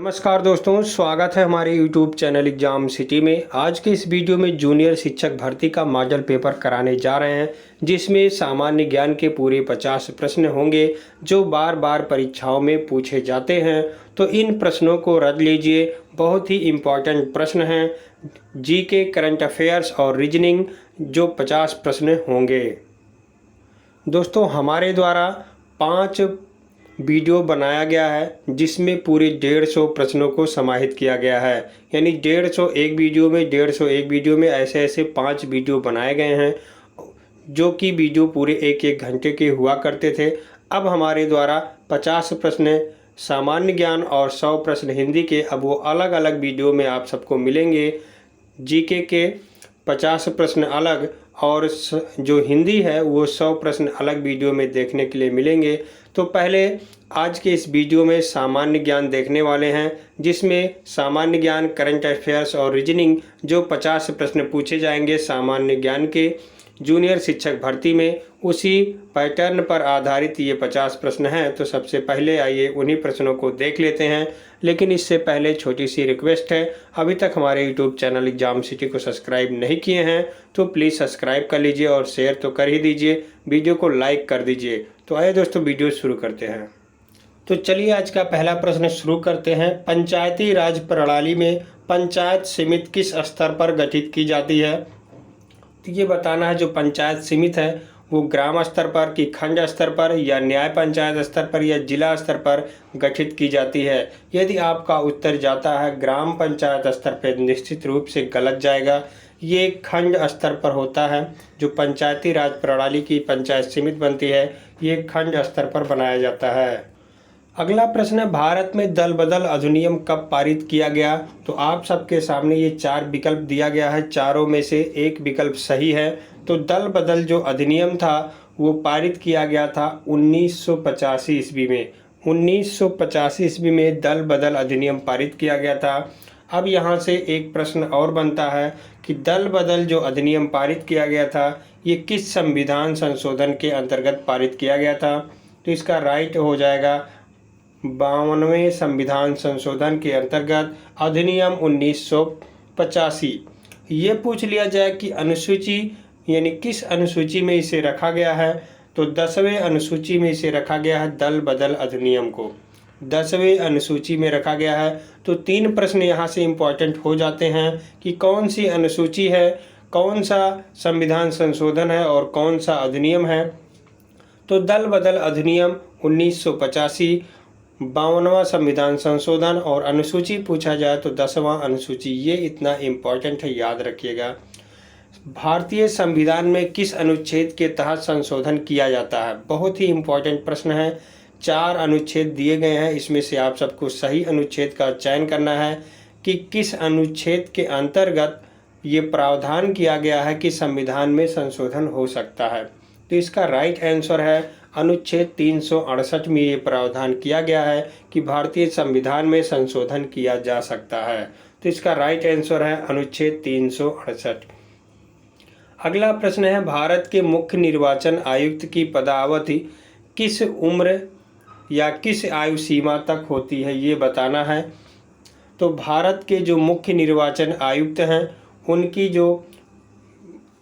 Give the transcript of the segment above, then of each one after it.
नमस्कार दोस्तों, स्वागत है हमारे YouTube चैनल एग्जाम सिटी में। आज के इस वीडियो में जूनियर शिक्षक भर्ती का मॉडल पेपर कराने जा रहे हैं, जिसमें सामान्य ज्ञान के पूरे 50 प्रश्न होंगे जो बार बार परीक्षाओं में पूछे जाते हैं। तो इन प्रश्नों को रट लीजिए, बहुत ही इम्पॉर्टेंट प्रश्न हैं। जीके, करंट अफेयर्स और रीजनिंग जो 50 प्रश्न होंगे। दोस्तों, हमारे द्वारा 5 वीडियो बनाया गया है, जिसमें पूरे 150 प्रश्नों को समाहित किया गया है। यानी 150 एक वीडियो में, 150 एक वीडियो में, ऐसे ऐसे 5 वीडियो बनाए गए हैं, जो कि वीडियो पूरे एक एक घंटे के हुआ करते थे। अब हमारे द्वारा 50 प्रश्न सामान्य ज्ञान और 100 प्रश्न हिंदी के, अब वो अलग अलग वीडियो में आप सबको मिलेंगे। जीके के 50 प्रश्न अलग और जो हिंदी है वो 100 प्रश्न अलग वीडियो में देखने के लिए मिलेंगे। तो पहले आज के इस वीडियो में सामान्य ज्ञान देखने वाले हैं, जिसमें सामान्य ज्ञान, करंट अफेयर्स और रीजनिंग जो 50 प्रश्न पूछे जाएंगे सामान्य ज्ञान के जूनियर शिक्षक भर्ती में, उसी पैटर्न पर आधारित ये 50 प्रश्न हैं। तो सबसे पहले आइए उन्हीं प्रश्नों को देख लेते हैं। लेकिन इससे पहले छोटी सी रिक्वेस्ट है, अभी तक हमारे यूट्यूब चैनल एग्जाम सिटी को सब्सक्राइब नहीं किए हैं तो प्लीज़ सब्सक्राइब कर लीजिए और शेयर तो कर ही दीजिए, वीडियो को लाइक कर दीजिए। तो आइए दोस्तों, वीडियो शुरू करते हैं। तो चलिए आज का पहला प्रश्न शुरू करते हैं। पंचायती राज प्रणाली में पंचायत समिति किस स्तर पर गठित की जाती है? तो ये बताना है जो पंचायत समिति है वो ग्राम स्तर पर कि खंड स्तर पर या न्याय पंचायत स्तर पर या जिला स्तर पर गठित की जाती है। यदि आपका उत्तर जाता है ग्राम पंचायत स्तर पर, निश्चित रूप से गलत जाएगा। ये खंड स्तर पर होता है। जो पंचायती राज प्रणाली की पंचायत समिति बनती है, ये खंड स्तर पर बनाया जाता है। अगला प्रश्न है, भारत में दल बदल अधिनियम कब पारित किया गया? तो आप सबके सामने ये 4 विकल्प दिया गया है, चारों में से एक विकल्प सही है। तो दल बदल जो अधिनियम था वो पारित किया गया था 1985 ईस्वी में। 1985 ईस्वी में दल बदल अधिनियम पारित किया गया था। अब यहाँ से एक प्रश्न और बनता है कि दल बदल जो अधिनियम पारित किया गया था, ये किस संविधान संशोधन के अंतर्गत पारित किया गया था? तो इसका राइट हो जाएगा 52वें संविधान संशोधन के अंतर्गत अधिनियम 1985। ये पूछ लिया जाए कि अनुसूची यानी किस अनुसूची में इसे रखा गया है, तो 10वें अनुसूची में इसे रखा गया है। दल बदल अधिनियम को 10वें अनुसूची में रखा गया है। तो 3 प्रश्न यहाँ से इम्पॉर्टेंट हो जाते हैं कि कौन सी अनुसूची है, कौन सा संविधान संशोधन है और कौन सा अधिनियम है। तो दल बदल अधिनियम 1985, 52वां संविधान संशोधन और अनुसूची पूछा जाए तो 10वां अनुसूची। ये इतना इम्पॉर्टेंट है, याद रखिएगा। भारतीय संविधान में किस अनुच्छेद के तहत संशोधन किया जाता है? बहुत ही इम्पॉर्टेंट प्रश्न है। 4 अनुच्छेद दिए गए हैं, इसमें से आप सबको सही अनुच्छेद का चयन करना है कि किस अनुच्छेद के अंतर्गत ये प्रावधान किया गया है कि संविधान में संशोधन हो सकता है। तो इसका राइट आंसर है अनुच्छेद 368 में ये प्रावधान किया गया है कि भारतीय संविधान में संशोधन किया जा सकता है। तो इसका राइट आंसर है अनुच्छेद 368। अगला प्रश्न है, भारत के मुख्य निर्वाचन आयुक्त की पदावधि किस उम्र या किस आयु सीमा तक होती है, ये बताना है। तो भारत के जो मुख्य निर्वाचन आयुक्त हैं, उनकी जो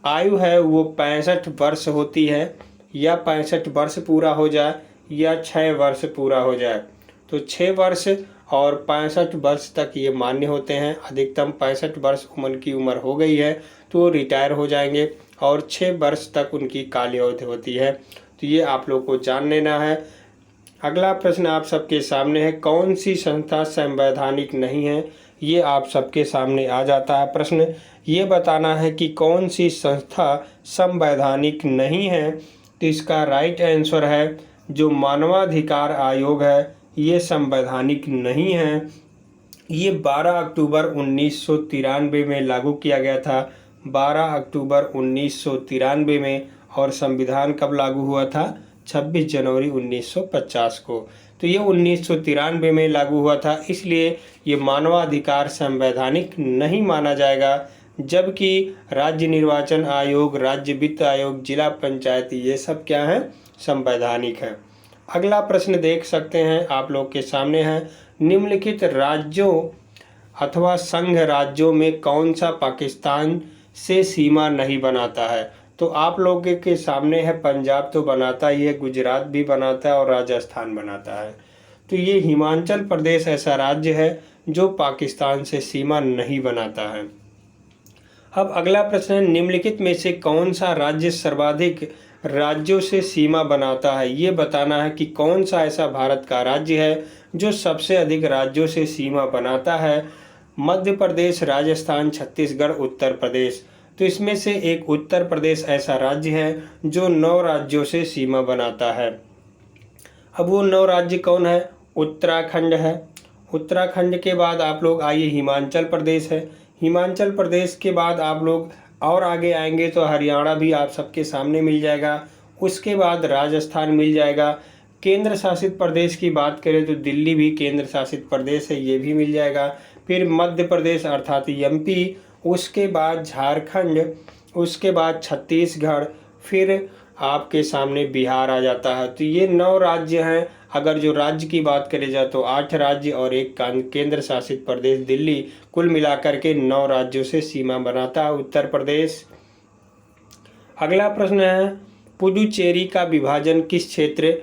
आयु है वो 65 वर्ष होती है, या 65 वर्ष पूरा हो जाए या 6 वर्ष पूरा हो जाए। तो 6 वर्ष और 65 वर्ष तक ये मान्य होते हैं। अधिकतम 65 वर्ष उनकी उम्र हो गई है तो रिटायर हो जाएंगे और 6 वर्ष तक उनकी कालावधि होती है। तो ये आप लोग को जान लेना है। अगला प्रश्न आप सबके सामने है, कौन सी संस्था संवैधानिक नहीं है? ये आप सबके सामने आ जाता है प्रश्न। ये बताना है कि कौन सी संस्था संवैधानिक नहीं है। तो इसका राइट आंसर है जो मानवाधिकार आयोग है, ये संवैधानिक नहीं है। ये 12 अक्टूबर 1993 में लागू किया गया था, 12 अक्टूबर 1993 में। और संविधान कब लागू हुआ था? 26 जनवरी 1950 को। तो ये 1993 में लागू हुआ था, इसलिए ये मानवाधिकार संवैधानिक नहीं माना जाएगा। जबकि राज्य निर्वाचन आयोग, राज्य वित्त आयोग, जिला पंचायत, ये सब क्या है? संवैधानिक है। अगला प्रश्न देख सकते हैं, आप लोग के सामने है, निम्नलिखित राज्यों अथवा संघ राज्यों में कौन सा पाकिस्तान से सीमा नहीं बनाता है? तो आप लोगों के सामने है, पंजाब तो बनाता ही है, गुजरात भी बनाता है और राजस्थान बनाता है। तो ये हिमाचल प्रदेश ऐसा राज्य है जो पाकिस्तान से सीमा नहीं बनाता है। अब अगला प्रश्न है, निम्नलिखित में से कौन सा राज्य सर्वाधिक राज्यों से सीमा बनाता है? ये बताना है कि कौन सा ऐसा भारत का राज्य है जो सबसे अधिक राज्यों से सीमा बनाता है। मध्य प्रदेश, राजस्थान, छत्तीसगढ़, उत्तर प्रदेश। तो इसमें से एक उत्तर प्रदेश ऐसा राज्य है जो 9 राज्यों से सीमा बनाता है। अब वो 9 राज्य कौन है? उत्तराखंड है। उत्तराखंड के बाद आप लोग आइए हिमाचल प्रदेश है। हिमाचल प्रदेश के बाद आप लोग और आगे आएंगे तो हरियाणा भी आप सबके सामने मिल जाएगा। उसके बाद राजस्थान मिल जाएगा। केंद्र शासित प्रदेश की बात करें तो दिल्ली भी केंद्र शासित प्रदेश है, ये भी मिल जाएगा। फिर मध्य प्रदेश अर्थात एमपी, उसके बाद झारखंड, उसके बाद छत्तीसगढ़, फिर आपके सामने बिहार आ जाता है। तो ये 9 राज्य हैं। अगर जो राज्य की बात करें जाए तो 8 राज्य और एक केंद्र शासित प्रदेश दिल्ली, कुल मिलाकर के 9 राज्यों से सीमा बनाता है उत्तर प्रदेश। अगला प्रश्न है, पुडुचेरी का विभाजन किस क्षेत्र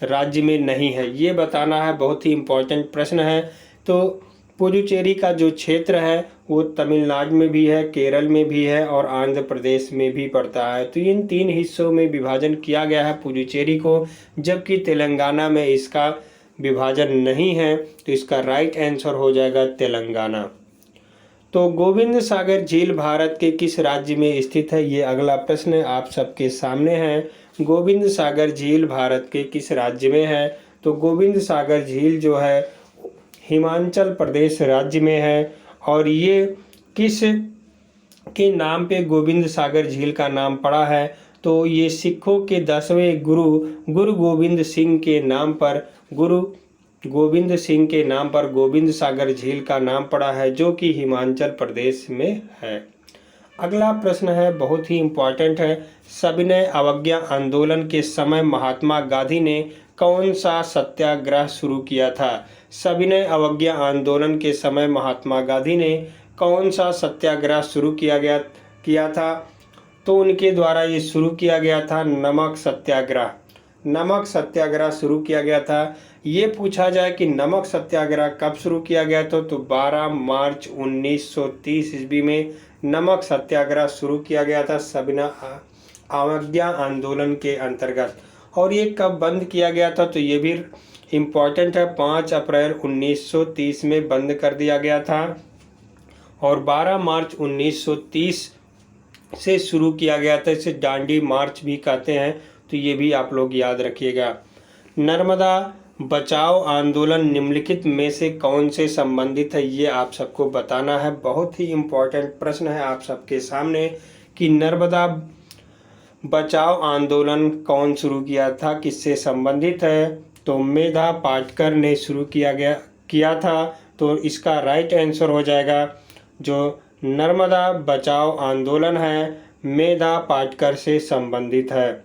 राज्य में नहीं है? ये बताना है, बहुत ही इम्पोर्टेंट प्रश्न है। तो पुडुचेरी का जो क्षेत्र है वो तमिलनाडु में भी है, केरल में भी है और आंध्र प्रदेश में भी पड़ता है। तो इन 3 हिस्सों में विभाजन किया गया है पुडुचेरी को, जबकि तेलंगाना में इसका विभाजन नहीं है। तो इसका राइट आंसर हो जाएगा तेलंगाना। तो गोविंद सागर झील भारत के किस राज्य में स्थित है? ये अगला प्रश्न आप सबके सामने है। गोविंद सागर झील भारत के किस राज्य में है? तो गोविंद सागर झील जो है हिमाचल प्रदेश राज्य में है। और ये किस के नाम पे गोविंद सागर झील का नाम पड़ा है? तो ये सिखों के 10वें गुरु गोविंद सिंह के नाम पर, गुरु गोविंद सिंह के नाम पर गोविंद सागर झील का नाम पड़ा है, जो कि हिमाचल प्रदेश में है। अगला प्रश्न है, बहुत ही इम्पोर्टेंट है। सविनय अवज्ञा आंदोलन के समय महात्मा गांधी ने कौन सा सत्याग्रह शुरू किया था? सविनय अवज्ञा आंदोलन के समय महात्मा गांधी ने कौन सा सत्याग्रह शुरू किया था? तो उनके द्वारा ये शुरू किया गया था नमक सत्याग्रह। नमक सत्याग्रह शुरू किया गया था। ये पूछा जाए कि नमक सत्याग्रह कब शुरू किया गया था? तो 12 मार्च 1930 ईस्वी में नमक सत्याग्रह शुरू किया गया था सविनय अवज्ञा आंदोलन के अंतर्गत। और ये कब बंद किया गया था? तो ये भी इम्पोर्टेंट है, 5 अप्रैल 1930 में बंद कर दिया गया था और 12 मार्च 1930 से शुरू किया गया था। इसे डांडी मार्च भी कहते हैं, तो ये भी आप लोग याद रखिएगा। नर्मदा बचाओ आंदोलन निम्नलिखित में से कौन से संबंधित है? ये आप सबको बताना है। बहुत ही इम्पोर्टेंट प्रश्न है आप सबके सामने कि नर्मदा बचाओ आंदोलन कौन शुरू किया था, किससे संबंधित है? तो मेधा पाटकर ने शुरू किया था। तो इसका राइट आंसर हो जाएगा, जो नर्मदा बचाओ आंदोलन है, मेधा पाटकर से संबंधित है।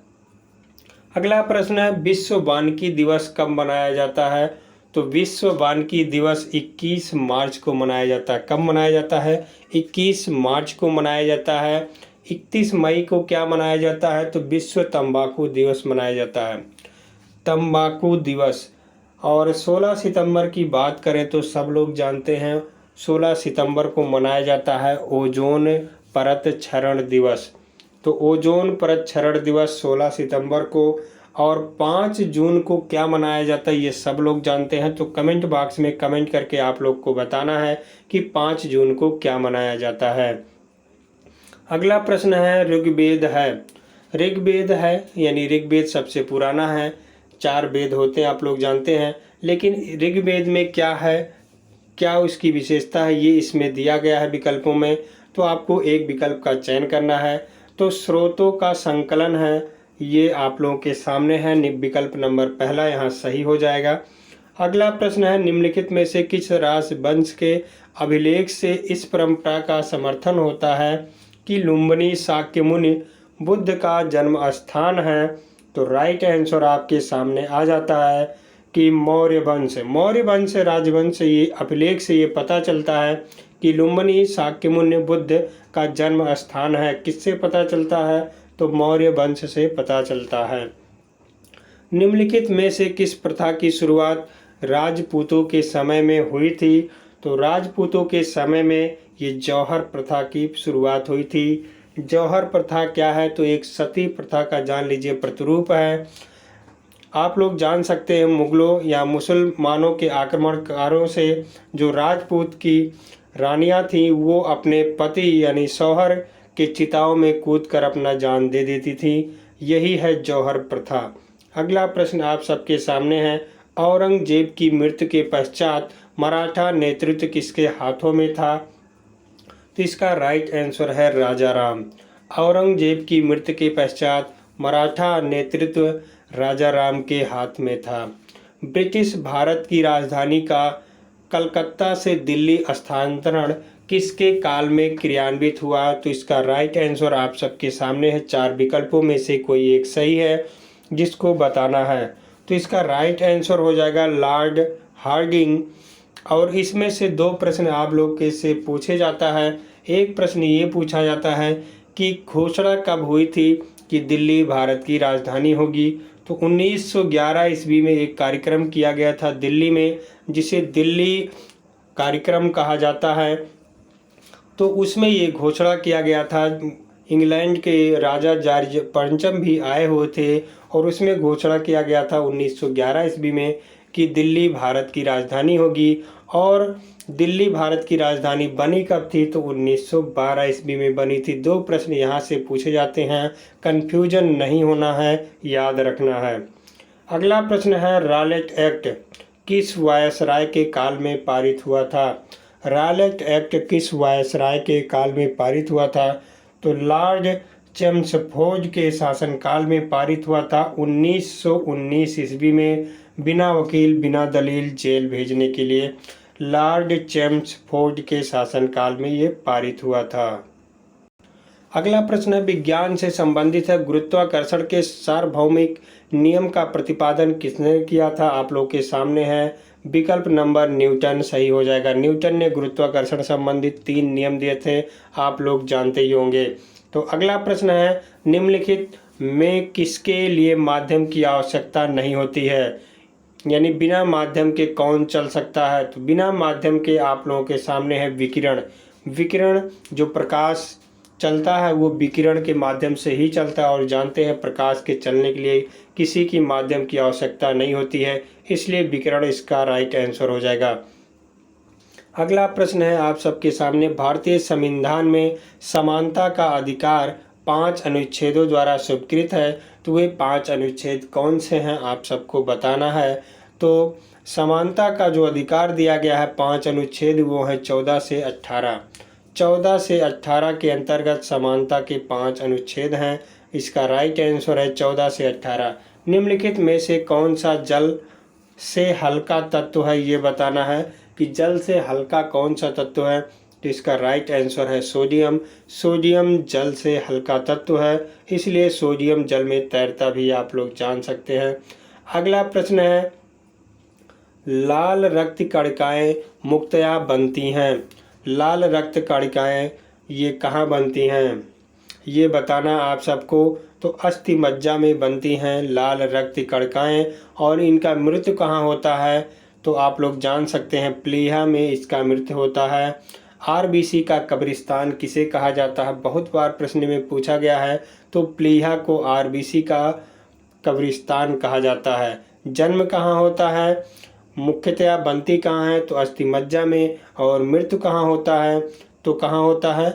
अगला प्रश्न है, विश्व वानिकी दिवस कब मनाया जाता है? तो विश्व वानिकी दिवस 21 मार्च को मनाया जाता है। कब मनाया जाता है? 21 मार्च को मनाया जाता है। 31 मई को क्या मनाया जाता है? तो विश्व तंबाकू दिवस मनाया जाता है, तंबाकू दिवस। और 16 सितंबर की बात करें तो सब लोग जानते हैं 16 सितंबर को मनाया जाता है ओजोन परत क्षरण दिवस। तो ओजोन परत क्षरण दिवस 16 सितंबर को। और 5 जून को क्या मनाया जाता है, ये सब लोग जानते हैं। तो कमेंट बॉक्स में कमेंट करके आप लोग को बताना है कि 5 जून को क्या मनाया जाता है। अगला प्रश्न है, ऋग्वेद है। ऋग्वेद है यानी ऋग्वेद सबसे पुराना है। 4 वेद होते हैं, आप लोग जानते हैं। लेकिन ऋग्वेद में क्या है, क्या उसकी विशेषता है, ये इसमें दिया गया है विकल्पों में। तो आपको एक विकल्प का चयन करना है। तो स्रोतों का संकलन है, ये आप लोगों के सामने है। विकल्प नंबर पहला यहाँ सही हो जाएगा। अगला प्रश्न है, निम्नलिखित में से किस राजवंश के अभिलेख से इस परंपरा का समर्थन होता है कि लुम्बिनी शाक्यमुनि बुद्ध का जन्म स्थान है? तो राइट आंसर आपके सामने आ जाता है कि मौर्य वंश राजवंश, ये अभिलेख से ये पता चलता है कि लुम्बिनी शाक्यमुनि बुद्ध का जन्म स्थान है। किससे पता चलता है? तो मौर्य वंश से पता चलता है। निम्नलिखित में से किस प्रथा की शुरुआत राजपूतों के समय में हुई थी? तो राजपूतों के समय में ये जौहर प्रथा की शुरुआत हुई थी। जौहर प्रथा क्या है? तो एक सती प्रथा का जान लीजिए प्रतिरूप है। आप लोग जान सकते हैं मुगलों या मुसलमानों के आक्रमणकारों से जो राजपूत की रानियां थीं वो अपने पति यानी शौहर के चिताओं में कूदकर अपना जान दे देती थी। यही है जौहर प्रथा। अगला प्रश्न आप सबके सामने है, औरंगजेब की मृत्यु के पश्चात मराठा नेतृत्व किसके हाथों में था? तो इसका राइट आंसर है राजा राम। औरंगजेब की मृत्यु के पश्चात मराठा नेतृत्व राजा राम के हाथ में था। ब्रिटिश भारत की राजधानी का कलकत्ता से दिल्ली स्थानांतरण किसके काल में क्रियान्वित हुआ? तो इसका राइट आंसर आप सबके सामने है। 4 विकल्पों में से कोई एक सही है जिसको बताना है। तो इसका राइट आंसर हो जाएगा लॉर्ड हार्डिंग। और इसमें से 2 प्रश्न आप लोग के से पूछे जाता है। एक प्रश्न ये पूछा जाता है कि घोषणा कब हुई थी कि दिल्ली भारत की राजधानी होगी? तो 1911 ईस्वी में एक कार्यक्रम किया गया था दिल्ली में, जिसे दिल्ली कार्यक्रम कहा जाता है। तो उसमें ये घोषणा किया गया था। इंग्लैंड के राजा जॉर्ज पंचम भी आए हुए थे और उसमें घोषणा किया गया था 1911 ईस्वी में कि दिल्ली भारत की राजधानी होगी। और दिल्ली भारत की राजधानी बनी कब थी? तो 1912 ईस्वी में बनी थी। 2 प्रश्न यहाँ से पूछे जाते हैं, कन्फ्यूजन नहीं होना है, याद रखना है। अगला प्रश्न है, रॉलेट एक्ट किस वायसराय के काल में पारित हुआ था? रॉलेट एक्ट किस वायसराय के काल में पारित हुआ था? तो लॉर्ड चेम्सफोर्ड के शासनकाल में पारित हुआ था 1919 ईस्वी में, बिना वकील बिना दलील जेल भेजने के लिए लॉर्ड चेम्सफोर्ड के शासनकाल में ये पारित हुआ था। अगला प्रश्न है, विज्ञान से संबंधित है, गुरुत्वाकर्षण के सार्वभौमिक नियम का प्रतिपादन किसने किया था? आप लोग के सामने है। विकल्प नंबर न्यूटन सही हो जाएगा। न्यूटन ने गुरुत्वाकर्षण संबंधित 3 नियम दिए थे, आप लोग जानते ही होंगे। तो अगला प्रश्न है, निम्नलिखित में किसके लिए माध्यम की आवश्यकता नहीं होती है? यानी बिना माध्यम के कौन चल सकता है? तो बिना माध्यम के आप लोगों के सामने है विकिरण। विकिरण जो प्रकाश चलता है वो विकिरण के माध्यम से ही चलता है और जानते हैं प्रकाश के चलने के लिए किसी की माध्यम की आवश्यकता नहीं होती है, इसलिए विकिरण इसका राइट आंसर हो जाएगा। अगला प्रश्न है आप सबके सामने, भारतीय संविधान में समानता का अधिकार 5 अनुच्छेदों द्वारा स्वीकृत है। तो वे 5 अनुच्छेद कौन से हैं आप सबको बताना है। तो समानता का जो अधिकार दिया गया है 5 अनुच्छेद वो है 14 से 18। 14 से 18 के अंतर्गत समानता के 5 अनुच्छेद हैं। इसका राइट आंसर है 14 से 18। निम्नलिखित में से कौन सा जल से हल्का तत्व है, ये बताना है कि जल से हल्का कौन सा तत्व है। तो इसका राइट आंसर है सोडियम। सोडियम जल से हल्का तत्व है, इसलिए सोडियम जल में तैरता भी आप लोग जान सकते हैं। अगला प्रश्न है, लाल रक्त कणिकाएं मुख्यतया बनती हैं। लाल रक्त कणिकाएं ये कहाँ बनती हैं, ये बताना आप सबको। तो अस्थि मज्जा में बनती हैं लाल रक्त कणिकाएं। और इनका मृत्यु कहाँ होता है? तो आप लोग जान सकते हैं प्लीहा में इसका मृत्यु होता है। आरबीसी का कब्रिस्तान किसे कहा जाता है? बहुत बार प्रश्न में पूछा गया है। तो प्लीहा को आरबीसी का कब्रिस्तान कहा जाता है। जन्म कहाँ होता है? मुख्यतया बनती कहाँ है? तो अस्थि मज्जा में। और मृत्यु कहाँ होता है? तो कहाँ होता है?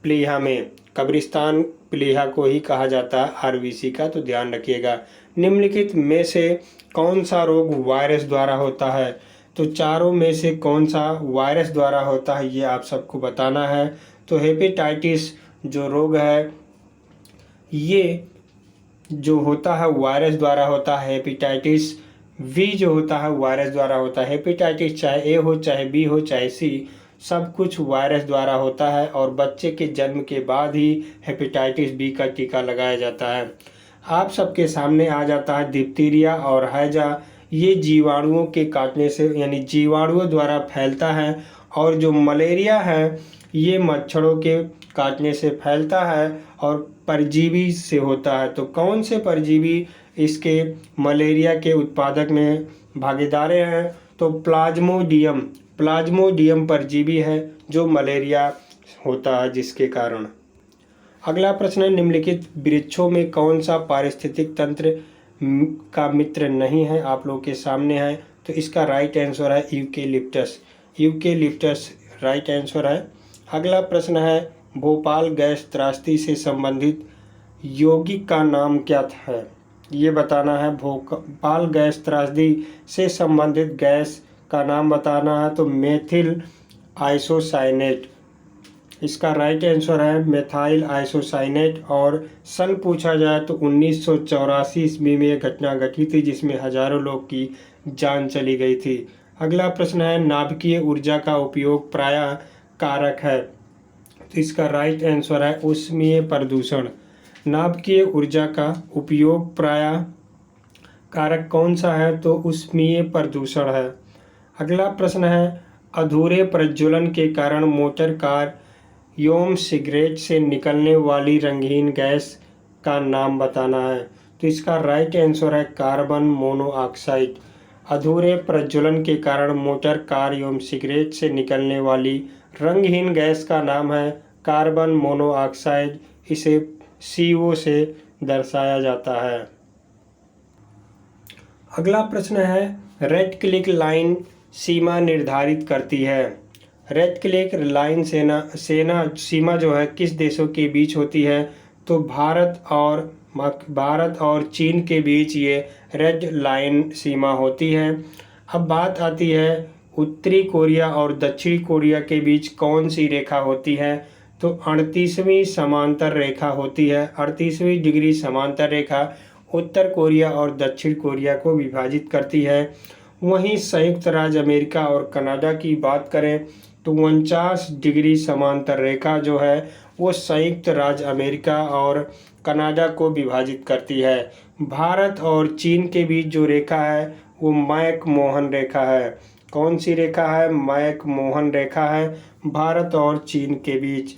प्लीहा में। कब्रिस्तान प्लीहा को ही कहा जाता है आरबीसी का, तो ध्यान रखिएगा। निम्नलिखित में से कौन सा रोग वायरस द्वारा होता है? तो चारों में से कौन सा वायरस द्वारा होता है ये आप सबको बताना है। तो हेपेटाइटिस जो रोग है ये जो होता है वायरस द्वारा होता है। हेपेटाइटिस वी जो होता है वायरस द्वारा होता है। हेपेटाइटिस चाहे ए हो चाहे बी हो चाहे सी, सब कुछ वायरस द्वारा होता है और बच्चे के जन्म के बाद ही हेपेटाइटिस बी का टीका लगाया जाता है। आप सबके सामने आ जाता है डिप्थीरिया और हैजा, ये जीवाणुओं के काटने से यानी जीवाणुओं द्वारा फैलता है, और जो मलेरिया है ये मच्छरों के काटने से फैलता है और परजीवी से होता है। तो कौन से परजीवी इसके मलेरिया के उत्पादक में भागीदार हैं? तो प्लाज्मोडियम परजीवी है जो मलेरिया होता है जिसके कारण। अगला प्रश्न है, निम्नलिखित वृक्षों में कौन सा पारिस्थितिक तंत्र का मित्र नहीं है? आप लोगों के सामने है। तो इसका राइट आंसर है यूकेलिप्टस राइट आंसर है। अगला प्रश्न है, भोपाल गैस त्रासदी से संबंधित यौगिक का नाम क्या है? ये बताना है। भोपाल गैस त्रासदी से संबंधित गैस का नाम बताना है। तो मेथिल आइसोसाइनेट इसका राइट आंसर है, मेथाइल आइसोसाइनेट। और सन पूछा जाए तो 1984 ईस्वी में यह घटना घटी थी जिसमें हजारों लोग की जान चली गई थी। अगला प्रश्न है, नाभिकीय ऊर्जा का उपयोग प्रायः कारक है? तो इसका राइट आंसर है ऊष्मीय प्रदूषण। नाभिकीय ऊर्जा का उपयोग प्रायः कारक कौन सा है? तो ऊष्मीय प्रदूषण है। अगला प्रश्न है, अधूरे प्रज्वलन के कारण मोटर कार एवं सिगरेट से निकलने वाली रंगीन गैस का नाम बताना है। तो इसका राइट आंसर है कार्बन मोनोऑक्साइड। अधूरे प्रज्वलन के कारण मोटर कार एवं सिगरेट से निकलने वाली रंगहीन गैस का नाम है कार्बन मोनोऑक्साइड। इसे CO से दर्शाया जाता है। अगला प्रश्न है, रेड क्लिक लाइन सीमा निर्धारित करती है? रेड क्लिक लाइन सीमा जो है किस देशों के बीच होती है? तो भारत और चीन के बीच ये रेड लाइन सीमा होती है। अब बात आती है उत्तरी कोरिया और दक्षिणी कोरिया के बीच कौन सी रेखा होती है? तो 38वीं समांतर रेखा होती है। 38वीं डिग्री समांतर रेखा उत्तर कोरिया और दक्षिण कोरिया को विभाजित करती है। वहीं संयुक्त राज्य अमेरिका और कनाडा की बात करें तो 49 डिग्री समांतर रेखा जो है वो संयुक्त राज्य अमेरिका और कनाडा को विभाजित करती है। भारत और चीन के बीच जो रेखा है वो मैक-मोहन रेखा है। कौन सी रेखा है? मैक-मोहन रेखा है भारत और चीन के बीच।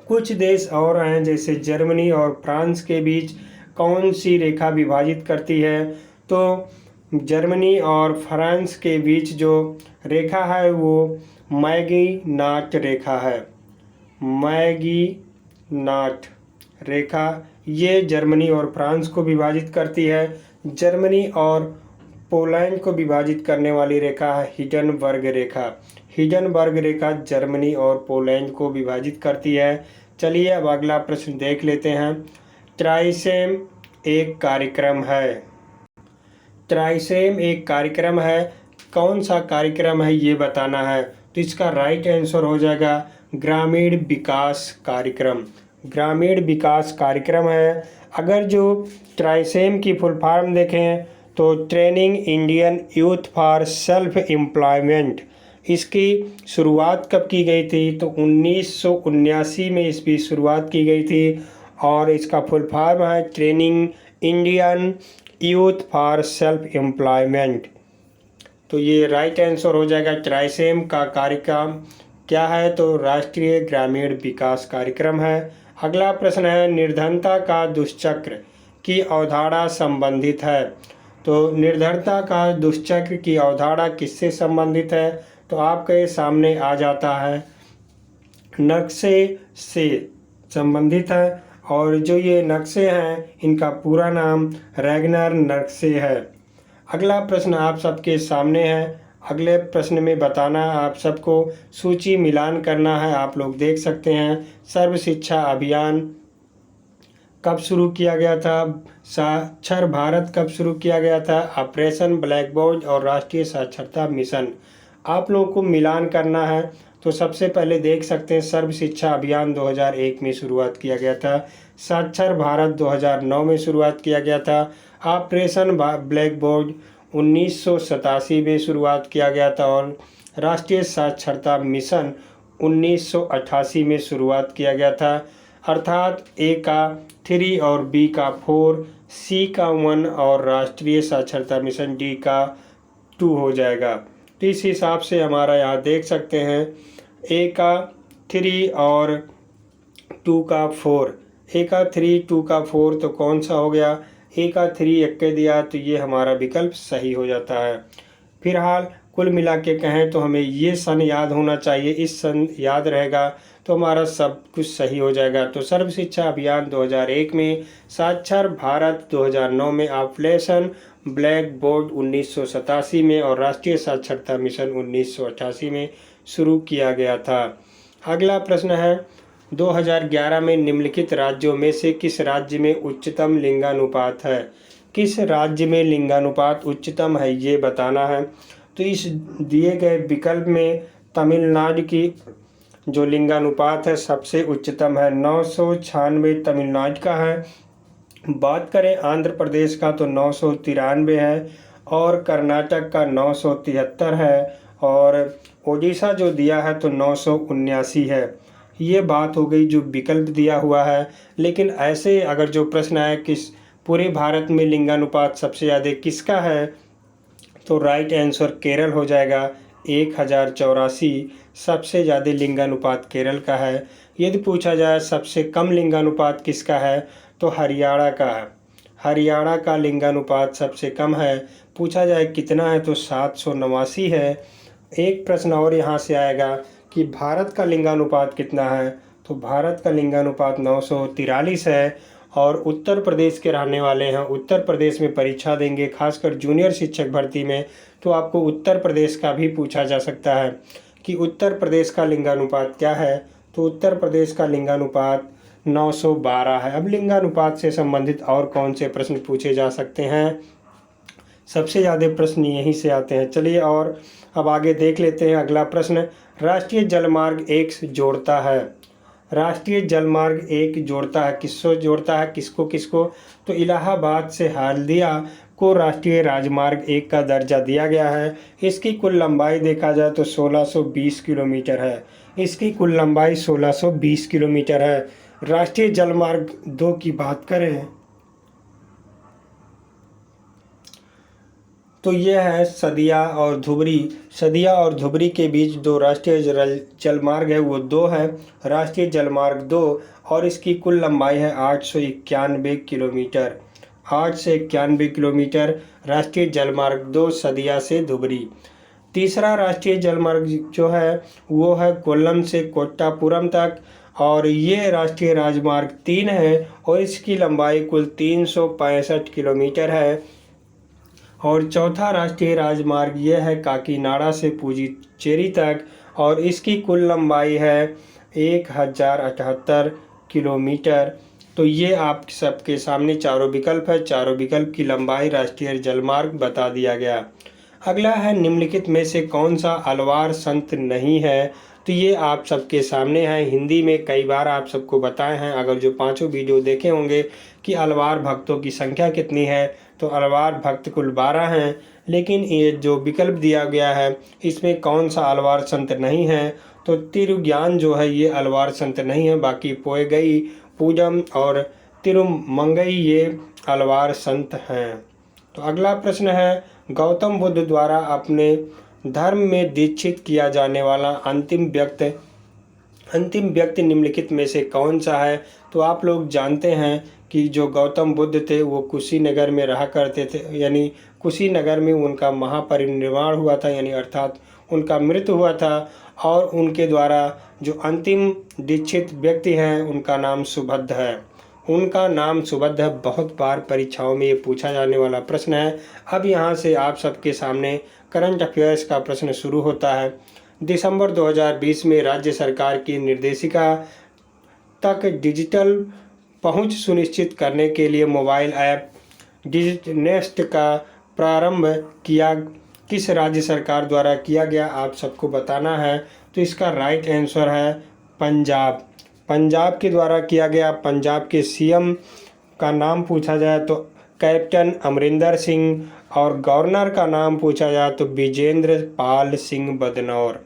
कुछ देश और हैं जैसे जर्मनी और फ्रांस के बीच कौन सी रेखा विभाजित करती है? तो जर्मनी और फ्रांस के बीच जो रेखा है वो मैगी-नाट रेखा है। मैगी-नाट रेखा ये जर्मनी और फ्रांस को विभाजित करती है। जर्मनी और पोलैंड को विभाजित करने वाली रेखा है हिंडनबर्ग रेखा। हिंडनबर्ग रेखा जर्मनी और पोलैंड को विभाजित करती है। चलिए अब अगला प्रश्न देख लेते हैं। ट्राइसेम एक कार्यक्रम है। ट्राइसेम एक कार्यक्रम है। कौन सा कार्यक्रम है ये बताना है। तो इसका राइट आंसर हो जाएगा ग्रामीण विकास कार्यक्रम। ग्रामीण विकास कार्यक्रम है। अगर जो ट्राइसेम की फुल फॉर्म देखें तो training Indian youth for self employment. इसकी शुरुआत कब की गई थी? तो 1979 में इसकी शुरुआत की गई थी और इसका फुल फॉर्म है training Indian youth for self employment. तो ये राइट आंसर हो जाएगा। ट्राइसेम का कार्यक्रम क्या है? तो राष्ट्रीय ग्रामीण विकास कार्यक्रम है। अगला प्रश्न है, निर्धनता का दुष्चक्र की अवधारणा संबंधित है। तो निर्धनता का दुष्चक्र की अवधारणा किससे संबंधित है? तो आपके सामने आ जाता है नक्शे से संबंधित है। और जो ये नक्शे हैं इनका पूरा नाम रैगनर नक्शे है। अगला प्रश्न आप सबके सामने है। अगले प्रश्न में बताना है आप सबको, सूची मिलान करना है। आप लोग देख सकते हैं सर्व शिक्षा अभियान कब शुरू किया गया था, साक्षर भारत कब शुरू किया गया था, ऑपरेशन ब्लैक बोर्ड और राष्ट्रीय साक्षरता मिशन। आप लोगों को मिलान करना है। तो सबसे पहले देख सकते हैं सर्व शिक्षा अभियान 2001 में शुरुआत किया गया था। साक्षर भारत 2009 में शुरुआत किया गया था। ऑपरेशन ब्लैक बोर्ड 1987 में शुरुआत किया गया था और राष्ट्रीय साक्षरता मिशन 1988 में शुरुआत किया गया था। अर्थात A का 3 और B का 4 सी का 1 और राष्ट्रीय साक्षरता मिशन डी का 2 हो जाएगा। तो इस हिसाब से हमारा यहाँ देख सकते हैं ए का 3 और 2 का 4, ए का 3 2 का 4 तो कौन सा हो गया, ए का 3 1 दिया तो ये हमारा विकल्प सही हो जाता है। फिलहाल कुल मिला के कहें तो हमें ये सन याद होना चाहिए, इस सन याद रहेगा तो हमारा सब कुछ सही हो जाएगा। तो सर्व शिक्षा अभियान 2001 में, साक्षर भारत 2009 में, ऑपरेशन ब्लैक बोर्ड 1987 में और राष्ट्रीय साक्षरता मिशन 1988 में शुरू किया गया था। अगला प्रश्न है 2011 में निम्नलिखित राज्यों में से किस राज्य में उच्चतम लिंगानुपात है। किस राज्य में लिंगानुपात उच्चतम है ये बताना है। तो इस दिए गए विकल्प में तमिलनाडु की जो लिंगानुपात है सबसे उच्चतम है, 996 तमिलनाडु का है। बात करें आंध्र प्रदेश का तो 993 है और कर्नाटक का 973 है और ओडिशा जो दिया है तो 979 है। ये बात हो गई जो विकल्प दिया हुआ है। लेकिन ऐसे अगर जो प्रश्न है किस पूरे भारत में लिंगानुपात सबसे ज़्यादा किसका है, तो राइट आंसर केरल हो जाएगा, 1084 सबसे ज़्यादा लिंगानुपात केरल का है। यदि पूछा जाए सबसे कम लिंगानुपात किसका है तो हरियाणा का है, हरियाणा का लिंगानुपात सबसे कम है। पूछा जाए कितना है तो 789 है। एक प्रश्न और यहाँ से आएगा कि भारत का लिंगानुपात कितना है, तो भारत का लिंगानुपात 943 है और उत्तर प्रदेश के रहने वाले हैं, उत्तर प्रदेश में परीक्षा देंगे खासकर जूनियर शिक्षक भर्ती में, तो आपको उत्तर प्रदेश का भी पूछा जा सकता है कि उत्तर प्रदेश का लिंगानुपात क्या है। तो उत्तर प्रदेश का लिंगानुपात 912 है। अब लिंगानुपात से संबंधित और कौन से प्रश्न पूछे जा सकते हैं, सबसे ज़्यादा प्रश्न यहीं से आते हैं। चलिए और अब आगे देख लेते हैं। अगला प्रश्न, राष्ट्रीय जलमार्ग 1 जोड़ता है, राष्ट्रीय जलमार्ग 1 जोड़ता है, किसको जोड़ता है, किसको किसको, तो इलाहाबाद से हल्दिया को राष्ट्रीय राजमार्ग 1 का दर्जा दिया गया है। इसकी कुल लंबाई देखा जाए तो 1620 किलोमीटर है, इसकी कुल लंबाई 1620 किलोमीटर है। राष्ट्रीय जलमार्ग 2 की बात करें तो यह है सदिया और धुबरी, सदिया और धुबरी के बीच 2 राष्ट्रीय जलमार्ग है, वो 2 है, राष्ट्रीय जलमार्ग 2 और इसकी कुल लंबाई है 891 किलोमीटर, 8 से 91 किलोमीटर राष्ट्रीय जलमार्ग 2 सदिया से धुबरी। तीसरा राष्ट्रीय जलमार्ग जो है वो है कोल्लम से कोट्टापुरम तक और ये राष्ट्रीय राजमार्ग 3 है और इसकी लंबाई कुल 365 किलोमीटर है। और चौथा राष्ट्रीय राजमार्ग यह है काकीनाडा से पुडुचेरी तक और इसकी कुल लंबाई है 1078 किलोमीटर। तो ये आप सबके सामने चारों विकल्प है, चारों विकल्प की लंबाई राष्ट्रीय जलमार्ग बता दिया गया। अगला है निम्नलिखित में से कौन सा अलवार संत नहीं है, तो ये आप सबके सामने है। हिंदी में कई बार आप सबको बताए हैं, अगर जो 5 वीडियो देखे होंगे कि अलवार भक्तों की संख्या कितनी है, तो अलवार भक्त कुल 12 हैं। लेकिन ये जो विकल्प दिया गया है इसमें कौन सा अलवार संत नहीं है, तो तिरुज्ञान जो है ये अलवार संत नहीं है, बाकी पोएगई, पूजम और तिरुमंगई ये अलवार संत हैं। तो अगला प्रश्न है, गौतम बुद्ध द्वारा अपने धर्म में दीक्षित किया जाने वाला अंतिम व्यक्ति निम्नलिखित में से कौन सा है। तो आप लोग जानते हैं कि जो गौतम बुद्ध थे वो कुशीनगर में रहा करते थे, यानी कुशीनगर में उनका महापरिनिर्वाण हुआ था, यानी अर्थात उनका मृत्यु हुआ था और उनके द्वारा जो अंतिम दीक्षित व्यक्ति हैं उनका नाम सुबुद्ध है, उनका नाम सुबुद्ध है। बहुत बार परीक्षाओं में ये पूछा जाने वाला प्रश्न है। अब यहाँ से आप सबके सामने करंट अफेयर्स का प्रश्न शुरू होता है। दिसंबर 2020 में राज्य सरकार की निर्देशिका तक डिजिटल पहुंच सुनिश्चित करने के लिए मोबाइल ऐप डिजिटनेस्ट का प्रारंभ किया किस राज्य सरकार द्वारा किया गया, आप सबको बताना है। तो इसका राइट आंसर है पंजाब, पंजाब के द्वारा किया गया। पंजाब के सीएम का नाम पूछा जाए तो कैप्टन अमरिंदर सिंह और गवर्नर का नाम पूछा जाए तो विजेंद्र पाल सिंह बदनौर,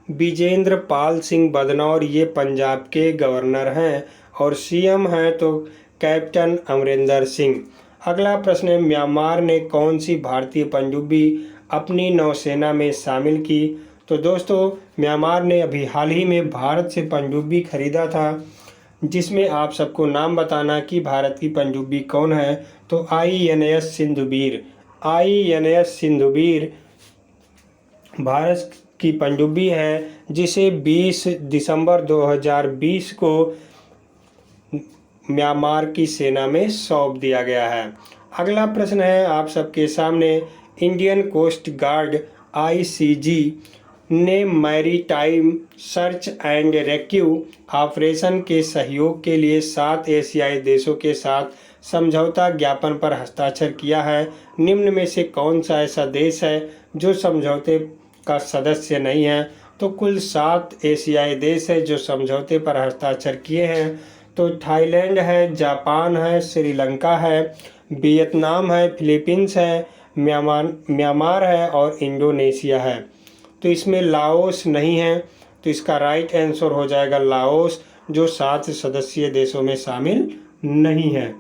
विजेंद्र पाल सिंह बदनौर ये पंजाब के गवर्नर हैं और सीएम हैं तो कैप्टन अमरिंदर सिंह। अगला प्रश्न है, म्यांमार ने कौन सी भारतीय पनडुब्बी अपनी नौसेना में शामिल की? तो दोस्तों, म्यांमार ने अभी हाल ही में भारत से पनडुब्बी खरीदा था, जिसमें आप सबको नाम बताना कि भारत की पनडुब्बी कौन है। तो INS सिंधुवीर। INS सिंधुवीर भारत की पनडुब्बी है, जिसे 20 दिसंबर 2020 को म्यांमार की सेना में सौंप दिया गया है। अगला प्रश्न है आप सबके सामने, इंडियन कोस्ट गार्ड ICG ने maritime search and rescue operation के सहयोग के लिए 7 एशियाई देशों के साथ समझौता ज्ञापन पर हस्ताक्षर किया है। निम्न में से कौन सा ऐसा देश है जो समझौते का सदस्य नहीं है? तो कुल 7 एशियाई देश है जो समझौते पर हस्ताक्षर किए हैं। तो थाईलैंड है, जापान है, श्रीलंका है, वियतनाम है, फिलीपींस है, म्यांमार है और इंडोनेशिया है। तो इसमें लाओस नहीं है, तो इसका राइट आंसर हो जाएगा लाओस, जो 7 सदस्यीय देशों में शामिल नहीं है।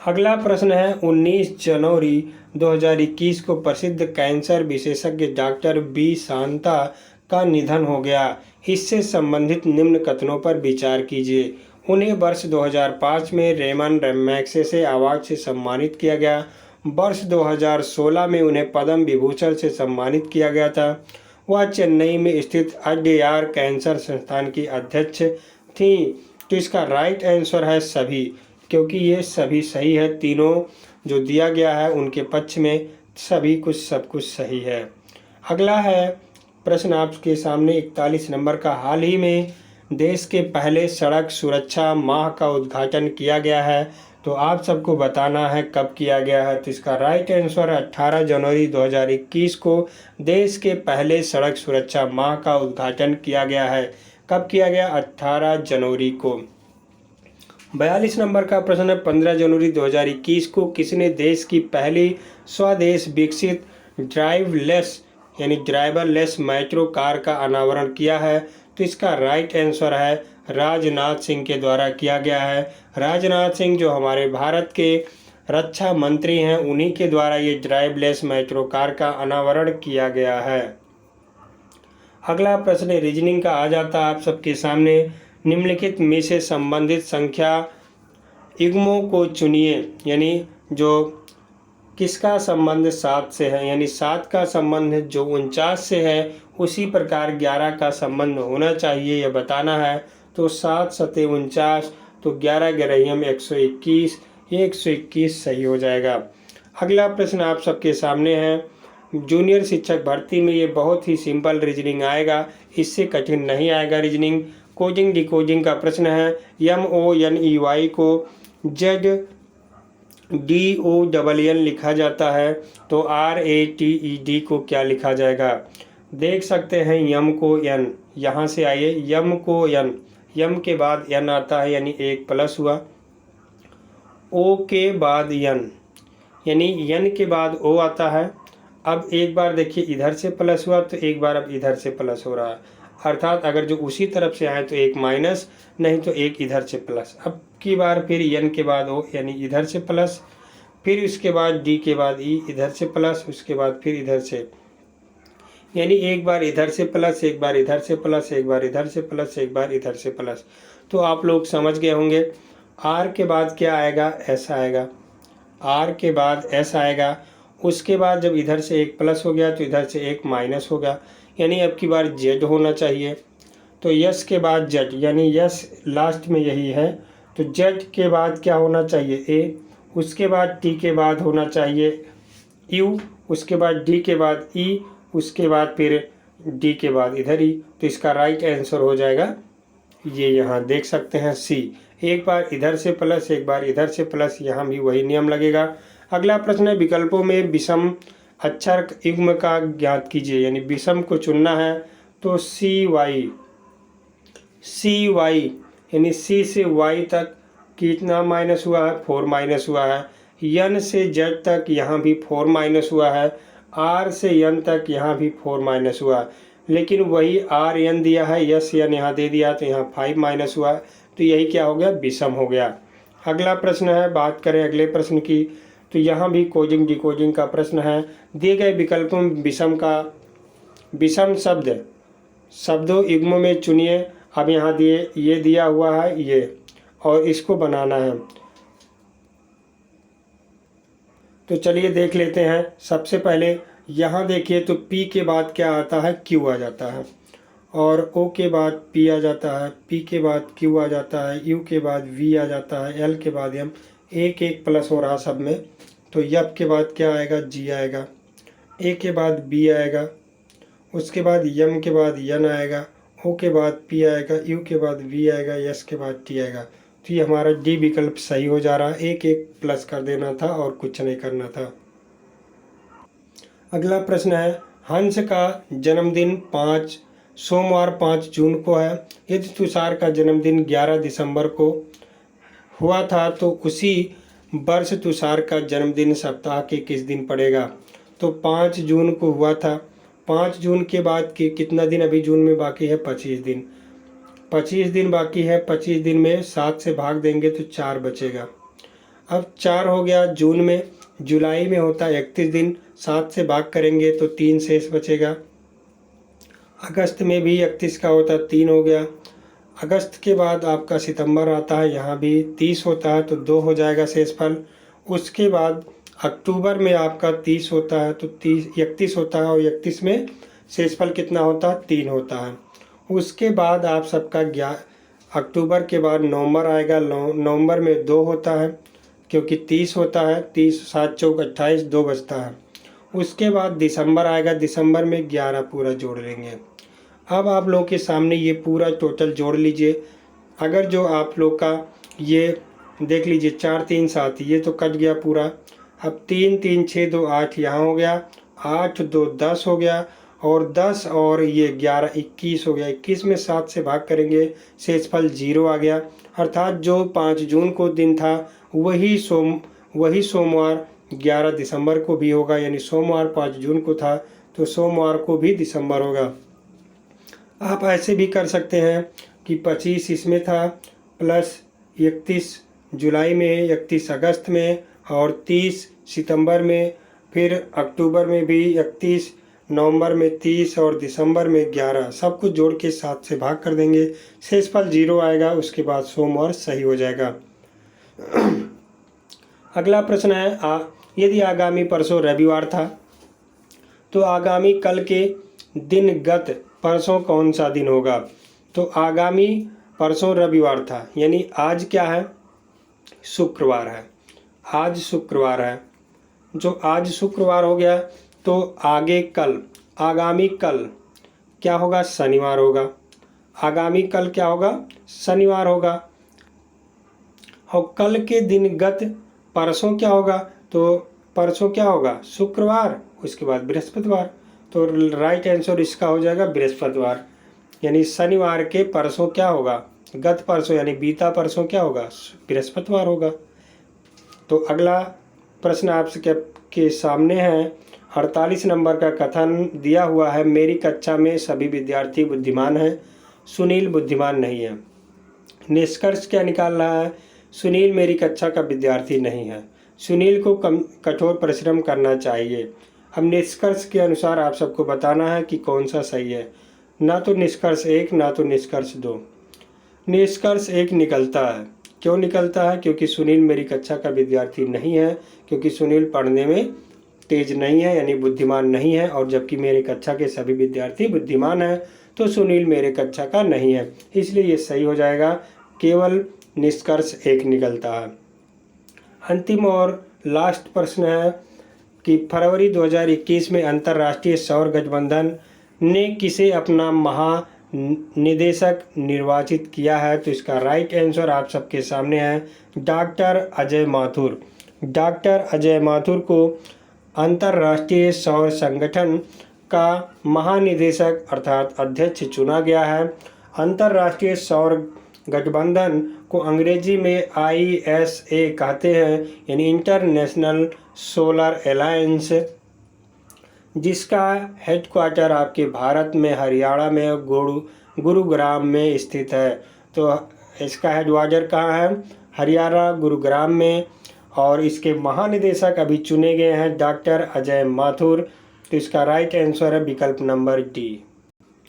अगला प्रश्न है, 19 जनवरी 2021 को प्रसिद्ध कैंसर विशेषज्ञ डॉक्टर बी शांता का निधन हो गया। इससे संबंधित निम्न कथनों पर विचार कीजिए। उन्हें वर्ष 2005 में रेमन मैग्सेसे अवार्ड से सम्मानित किया गया। वर्ष 2016 में उन्हें पद्म विभूषण से सम्मानित किया गया था। वह चेन्नई में स्थित अड्यार कैंसर संस्थान की अध्यक्ष थी। तो इसका राइट आंसर है सभी, क्योंकि ये सभी सही है। तीनों जो दिया गया है उनके पक्ष में सभी कुछ सब कुछ सही है। अगला है प्रश्न आपके सामने 41 नंबर का, हाल ही में देश के पहले सड़क सुरक्षा माह का उद्घाटन किया गया है। तो आप सबको बताना है कब किया गया है। तो इसका राइट आंसर 18 जनवरी 2021 को देश के पहले सड़क सुरक्षा माह का उद्घाटन किया गया है। कब किया गया? 18 जनवरी को। 42 नंबर का प्रश्न है, 15 जनवरी 2021 को किसने देश की पहली स्वदेश विकसित ड्राइवलेस यानी ड्राइवरलेस मेट्रो कार का अनावरण किया है? तो इसका राइट आंसर है राजनाथ सिंह के द्वारा किया गया है। राजनाथ सिंह जो हमारे भारत के रक्षा मंत्री हैं, उन्हीं के द्वारा ये ड्राइवलेस मेट्रो कार का अनावरण किया गया है। अगला प्रश्न रीजनिंग का आ जाता है आप सबके सामने, निम्नलिखित में से संबंधित संख्या युग्मों को चुनिए। यानी जो किसका संबंध 7 से है, यानी 7 का संबंध जो 49 से है, उसी प्रकार 11 का संबंध होना चाहिए, यह बताना है। तो 7 सते 49, तो 11 11 121, 121 सही हो जाएगा। अगला प्रश्न आप सबके सामने है, जूनियर शिक्षक भर्ती में ये बहुत ही सिंपल रीजनिंग आएगा, इससे कठिन नहीं आएगा रीजनिंग। कोडिंग डिकोडिंग का प्रश्न है, MONEY को ZDONN लिखा जाता है, तो RATED को क्या लिखा जाएगा? देख सकते हैं यम को एन, यहाँ से आइए, यम को एन, यम के बाद एन आता है यानी एक प्लस हुआ, ओ के बाद एन यानी एन के बाद ओ आता है। अब एक बार देखिए इधर से प्लस हुआ तो एक बार अब इधर से प्लस हो रहा है, अर्थात अगर जो उसी तरफ से आए तो एक माइनस, नहीं तो एक इधर से प्लस। अब की बार फिर एन के बाद ओ यानी इधर से प्लस, फिर उसके बाद डी के बाद ई इधर से प्लस, उसके बाद फिर इधर से, यानी एक बार इधर से प्लस, एक बार इधर से प्लस, एक बार इधर से प्लस, एक बार इधर से प्लस। तो आप लोग समझ गए होंगे। आर के बाद क्या आएगा? एस आएगा। आर के बाद एस आएगा। उसके बाद जब इधर से एक प्लस हो गया तो इधर से एक माइनस होगा, यानी अब की बार जेड होना चाहिए। तो यस के बाद जेड, यानी यस लास्ट में यही है, तो जेड के बाद क्या होना चाहिए? ए। उसके बाद टी के बाद होना चाहिए यू, उसके बाद डी के बाद ई, उसके बाद फिर डी के बाद इधर ही। तो इसका राइट आंसर हो जाएगा ये, यहाँ देख सकते हैं सी। एक बार इधर से प्लस, एक बार इधर से प्लस, यहाँ भी वही नियम लगेगा। अगला प्रश्न है, विकल्पों में विषम अक्षर युग्म का ज्ञात कीजिए, यानी विषम को चुनना है। तो CY यानी C से Y तक कितना माइनस हुआ है? 4 माइनस हुआ है। N से Z तक यहाँ भी 4 माइनस हुआ है। R से N तक यहाँ भी 4 माइनस हुआ, लेकिन वही RN दिया है, यस N यहाँ दे दिया तो यहाँ 5 माइनस हुआ, तो यही क्या हो गया? विषम हो गया। अगला प्रश्न है, बात करें अगले प्रश्न की, तो यहाँ भी कोडिंग डिकोडिंग का प्रश्न है। दिए गए विकल्पों में विषम शब्दों युग्मों में चुनिए। अब यहाँ ये दिया हुआ है ये, और इसको बनाना है। तो चलिए देख लेते हैं। सबसे पहले यहाँ देखिए, तो P के बाद क्या आता है, Q आ जाता है, और O के बाद P आ जाता है, P के बाद Q आ जाता है, U के बाद V आ जाता है, L के बाद M, एक एक प्लस हो रहा सब में। तो F के बाद क्या आएगा, G आएगा, A के बाद B आएगा, उसके बाद M के बाद N आएगा, O के बाद P आएगा, U के बाद V आएगा, S के बाद T आएगा। तो ये हमारा D विकल्प सही हो जा रहा है। एक एक प्लस कर देना था और कुछ नहीं करना था। अगला प्रश्न है, हंस का जन्मदिन सोमवार 5 जून को है। यदि तुषार का जन्मदिन 11 दिसंबर को हुआ था तो उसी वर्ष तुषार का जन्मदिन सप्ताह के किस दिन पड़ेगा। तो 5 जून को हुआ था। 5 जून के बाद के कितना दिन अभी जून में बाकी है, 25 दिन। 25 दिन बाकी है। 25 दिन में 7 से भाग देंगे तो 4 बचेगा। अब 4 हो गया जून में। जुलाई में होता है 31 दिन, 7 से भाग करेंगे तो 3 शेष बचेगा। अगस्त में भी 31 का होता है, 3 हो गया। अगस्त के बाद आपका सितंबर आता है, यहाँ भी 30 होता है तो 2 हो जाएगा शेषफल। उसके बाद अक्टूबर में आपका 30 होता है तो 31 होता है, और 31 में शेषफल कितना होता है, 3 होता है। उसके बाद आप सबका अक्टूबर के बाद नवंबर आएगा। नवंबर में 2 होता है क्योंकि 30 होता है, 30 7 चौक 28, 2 बचता है। उसके बाद दिसंबर आएगा। दिसंबर में 11 पूरा जोड़ लेंगे। अब आप लोग के सामने ये पूरा टोटल जोड़ लीजिए। अगर जो आप लोग का ये देख लीजिए 4 3 7, ये तो कट गया पूरा। अब 3 3 6 2 8 यहाँ हो गया, 8 2 10 हो गया, और 10 और ये 11 21 हो गया। 21 में 7 से भाग करेंगे, शेषफल 0 आ गया। अर्थात जो 5 जून को दिन था वही सोमवार 11 दिसंबर को भी होगा, यानी सोमवार 5 जून को था तो सोमवार को भी दिसंबर होगा। आप ऐसे भी कर सकते हैं कि 25 इसमें था, प्लस 31 जुलाई में, 31 अगस्त में, और 30 सितंबर में, फिर अक्टूबर में भी 31, नवंबर में 30 और दिसंबर में 11, सब कुछ जोड़ के 7 से भाग कर देंगे, शेषफल 0 आएगा। उसके बाद सोमवार सही हो जाएगा। अगला प्रश्न है, यदि आगामी परसों रविवार था तो आगामी कल के दिन गत परसों कौन सा दिन होगा। तो आगामी परसों रविवार था, यानी आज क्या है, शुक्रवार है। आज शुक्रवार है। जो आज शुक्रवार हो गया तो आगे कल, आगामी कल क्या होगा, शनिवार होगा। आगामी कल क्या होगा, शनिवार होगा। और कल के दिन गत परसों क्या होगा, तो परसों क्या होगा, शुक्रवार, उसके बाद बृहस्पतिवार। तो राइट आंसर इसका हो जाएगा बृहस्पतिवार। यानी शनिवार के परसों क्या होगा, गत परसों यानी बीता परसों क्या होगा, बृहस्पतिवार होगा। तो अगला प्रश्न आपके सामने है, 48 नंबर का कथन दिया हुआ है, मेरी कक्षा में सभी विद्यार्थी बुद्धिमान हैं, सुनील बुद्धिमान नहीं है। निष्कर्ष क्या निकाल रहा है, सुनील मेरी कक्षा का विद्यार्थी नहीं है, सुनील को कठोर परिश्रम करना चाहिए। अब निष्कर्ष के अनुसार आप सबको बताना है कि कौन सा सही है। ना तो निष्कर्ष 1 ना तो निष्कर्ष 2। निष्कर्ष 1 निकलता है। क्यों निकलता है, क्योंकि सुनील मेरी कक्षा का विद्यार्थी नहीं है, क्योंकि सुनील पढ़ने में तेज नहीं है यानी बुद्धिमान नहीं है, और जबकि मेरे कक्षा के सभी विद्यार्थी बुद्धिमान हैं तो सुनील मेरे कक्षा का नहीं है, इसलिए ये सही हो जाएगा। केवल निष्कर्ष 1 निकलता है। अंतिम और लास्ट प्रश्न है कि फरवरी 2021 में अंतर्राष्ट्रीय सौर गठबंधन ने किसे अपना महानिदेशक निर्वाचित किया है। तो इसका राइट आंसर आप सबके सामने है, डॉक्टर अजय माथुर। डॉक्टर अजय माथुर को अंतर्राष्ट्रीय सौर संगठन का महानिदेशक अर्थात अध्यक्ष चुना गया है। अंतर्राष्ट्रीय सौर गठबंधन को अंग्रेजी में ISA कहते हैं, यानी इंटरनेशनल सोलर अलायंस, जिसका हेडक्वार्टर आपके भारत में हरियाणा में गुरुग्राम में स्थित है। तो इसका हेडक्वार्टर कहाँ है, हरियाणा गुरुग्राम में, और इसके महानिदेशक अभी चुने गए हैं डॉक्टर अजय माथुर। तो इसका राइट आंसर है विकल्प नंबर डी।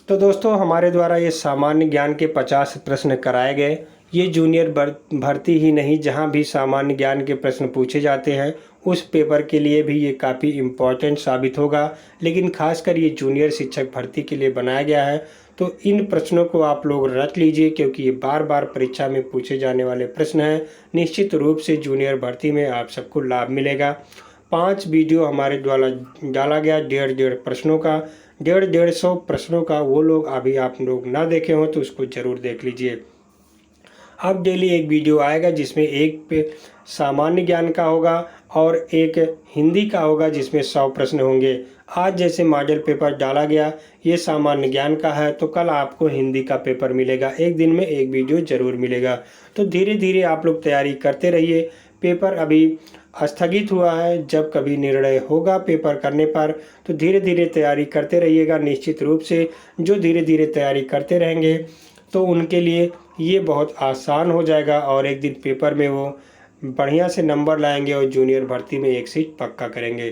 तो दोस्तों, हमारे द्वारा ये सामान्य ज्ञान के 50 प्रश्न कराए गए। ये जूनियर भर्ती ही नहीं, जहाँ भी सामान्य ज्ञान के प्रश्न पूछे जाते हैं उस पेपर के लिए भी ये काफ़ी इम्पोर्टेंट साबित होगा। लेकिन खासकर ये जूनियर शिक्षक भर्ती के लिए बनाया गया है। तो इन प्रश्नों को आप लोग रट लीजिए, क्योंकि ये बार बार परीक्षा में पूछे जाने वाले प्रश्न हैं। निश्चित रूप से जूनियर भर्ती में आप सबको लाभ मिलेगा। 5 वीडियो हमारे द्वारा डाला गया 150 प्रश्नों का, 150 प्रश्नों का। वो लोग अभी आप लोग ना देखे हो तो उसको ज़रूर देख लीजिए। अब डेली एक वीडियो आएगा जिसमें एक पे सामान्य ज्ञान का होगा और एक हिंदी का होगा, जिसमें 100 प्रश्न होंगे। आज जैसे मॉडल पेपर डाला गया ये सामान्य ज्ञान का है, तो कल आपको हिंदी का पेपर मिलेगा। एक दिन में एक वीडियो ज़रूर मिलेगा। तो धीरे धीरे आप लोग तैयारी करते रहिए। पेपर अभी स्थगित हुआ है, जब कभी निर्णय होगा पेपर करने पर तो धीरे धीरे तैयारी करते रहिएगा। निश्चित रूप से जो धीरे धीरे तैयारी करते रहेंगे तो उनके लिए ये बहुत आसान हो जाएगा और एक दिन पेपर में वो बढ़िया से नंबर लाएंगे और जूनियर भर्ती में एक सीट पक्का करेंगे।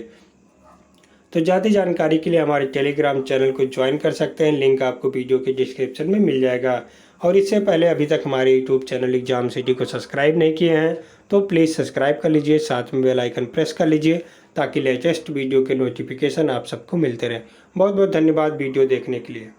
तो ज़्यादा जानकारी के लिए हमारे टेलीग्राम चैनल को ज्वाइन कर सकते हैं। लिंक आपको वीडियो के डिस्क्रिप्शन में मिल जाएगा। और इससे पहले अभी तक हमारे यूट्यूब चैनल एग्जाम सिटी को सब्सक्राइब नहीं किए हैं तो प्लीज़ सब्सक्राइब कर लीजिए, साथ में बेल आइकन प्रेस कर लीजिए, ताकि लेटेस्ट वीडियो के नोटिफिकेशन आप सबको मिलते रहें। बहुत बहुत धन्यवाद वीडियो देखने के लिए।